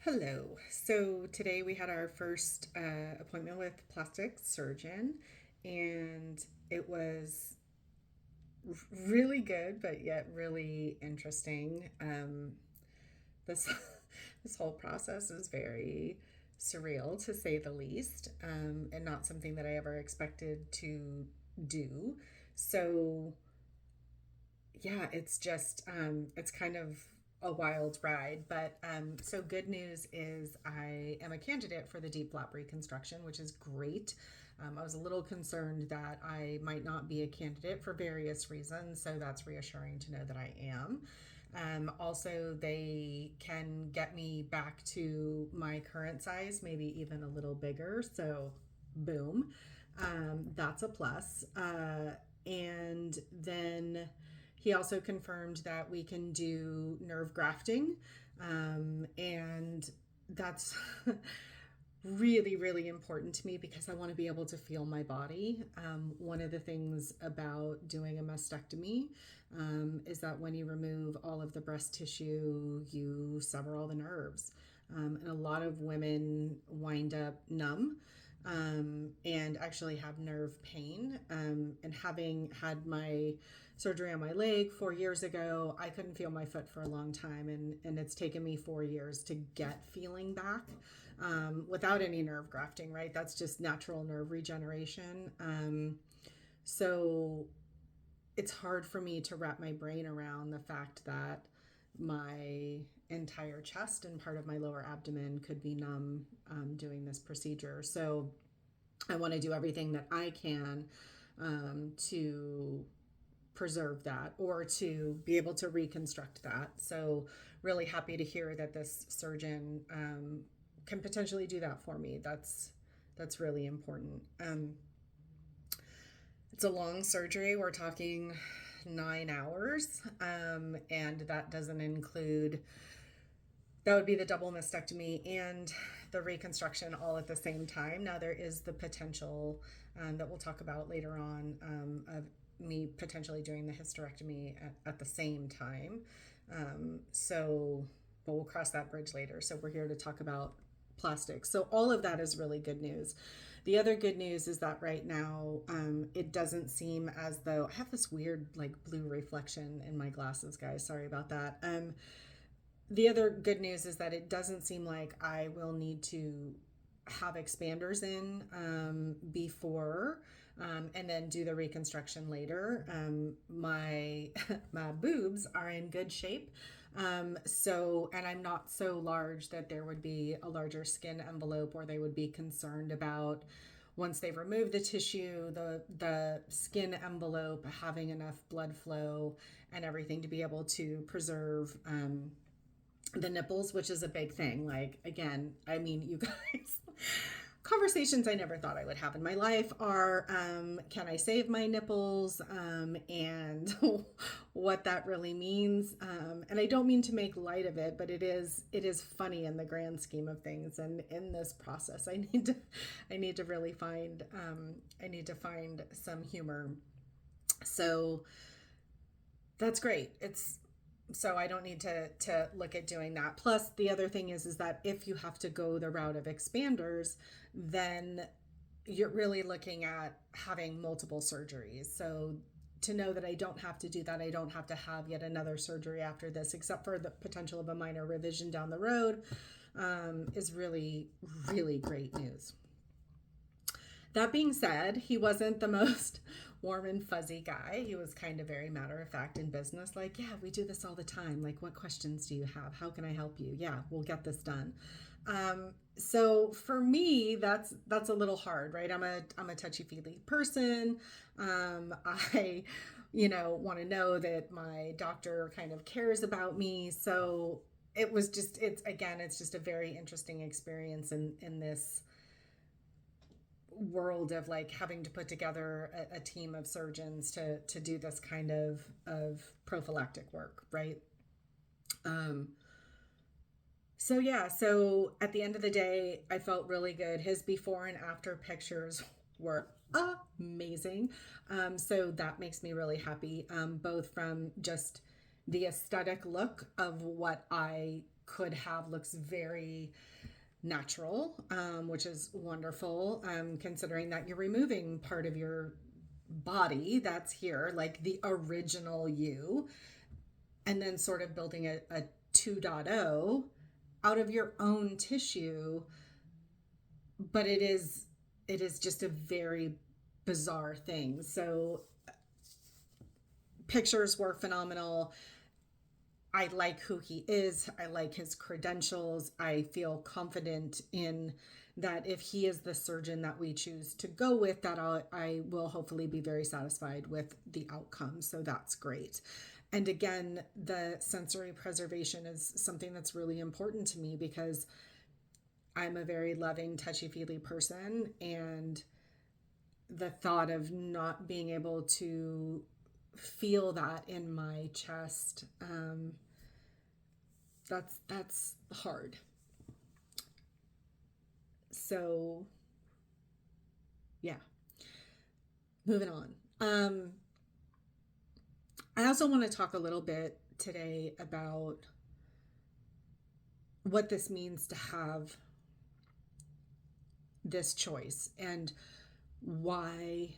Hello. So today we had our first appointment with plastic surgeon, and it was really good, but yet really interesting. This this whole process is very surreal, to say the least, and not something that I ever expected to do. So yeah, it's just it's kind of a wild ride. But so good news is I am a candidate for the deep flap reconstruction, which is great. I was a little concerned that I might not be a candidate for various reasons, so that's reassuring to know that I am. Also, they can get me back to my current size, maybe even a little bigger. So, boom, that's a plus. And then he also confirmed that we can do nerve grafting. And that's really, really important to me because I want to be able to feel my body. One of the things about doing a mastectomy is that when you remove all of the breast tissue, you sever all the nerves. And a lot of women wind up numb and actually have nerve pain. And having had my surgery on my leg 4 years ago, I couldn't feel my foot for a long time. And it's taken me 4 years to get feeling back without any nerve grafting, right? That's just natural nerve regeneration. So it's hard for me to wrap my brain around the fact that my entire chest and part of my lower abdomen could be numb doing this procedure. So I want to do everything that I can to preserve that or to be able to reconstruct that. So, really happy to hear that this surgeon can potentially do that for me. That's really important. It's a long surgery. We're talking 9 hours, and that doesn't include. That would be the double mastectomy and the reconstruction all at the same time. Now, there is the potential that we'll talk about later on of me potentially doing the hysterectomy at the same time. But we'll cross that bridge later. So, we're here to talk about plastics. So, all of that is really good news. The other good news is that right now, it doesn't seem as though I have this weird, like, blue reflection in my glasses, guys. Sorry about that. The other good news is that it doesn't seem like I will need to have expanders in before and then do the reconstruction later. My my boobs are in good shape. And I'm not so large that there would be a larger skin envelope or they would be concerned about once they've removed the tissue, the skin envelope having enough blood flow and everything to be able to preserve the nipples, which is a big thing. Like, again, I mean, you guys, conversations I never thought I would have in my life are can I save my nipples and what that really means. And I don't mean to make light of it, but it is funny in the grand scheme of things. And in this process, I need to really find I need to find some humor. So that's great. It's so I don't need to look at doing that. Plus, the other thing is that if you have to go the route of expanders, then you're really looking at having multiple surgeries. So to know that I don't have to do that, I don't have to have yet another surgery after this, except for the potential of a minor revision down the road, is really, really great news. That being said, he wasn't the most warm and fuzzy guy. He was kind of very matter of fact in business, like, yeah, we do this all the time. Like, what questions do you have? How can I help you? Yeah, we'll get this done. So for me, that's a little hard, right? I'm a touchy feely person. I, want to know that my doctor kind of cares about me. So it's just a very interesting experience in this world of like having to put together a team of surgeons to do this kind of prophylactic work, right? Um, so yeah, so at the end of the day, I felt really good. His before and after pictures were amazing. So that makes me really happy, both from just the aesthetic look of what I could have looks very natural, which is wonderful, considering that you're removing part of your body that's here, like the original you, and then sort of building a 2.0 out of your own tissue. But it is just a very bizarre thing. So pictures were phenomenal. I like who he is. I like his credentials. I feel confident in that if he is the surgeon that we choose to go with, that I will hopefully be very satisfied with the outcome. So that's great. And again, the sensory preservation is something that's really important to me because I'm a very loving, touchy-feely person, and the thought of not being able to feel that in my chest, that's hard. So yeah, moving on. I also want to talk a little bit today about what this means to have this choice and why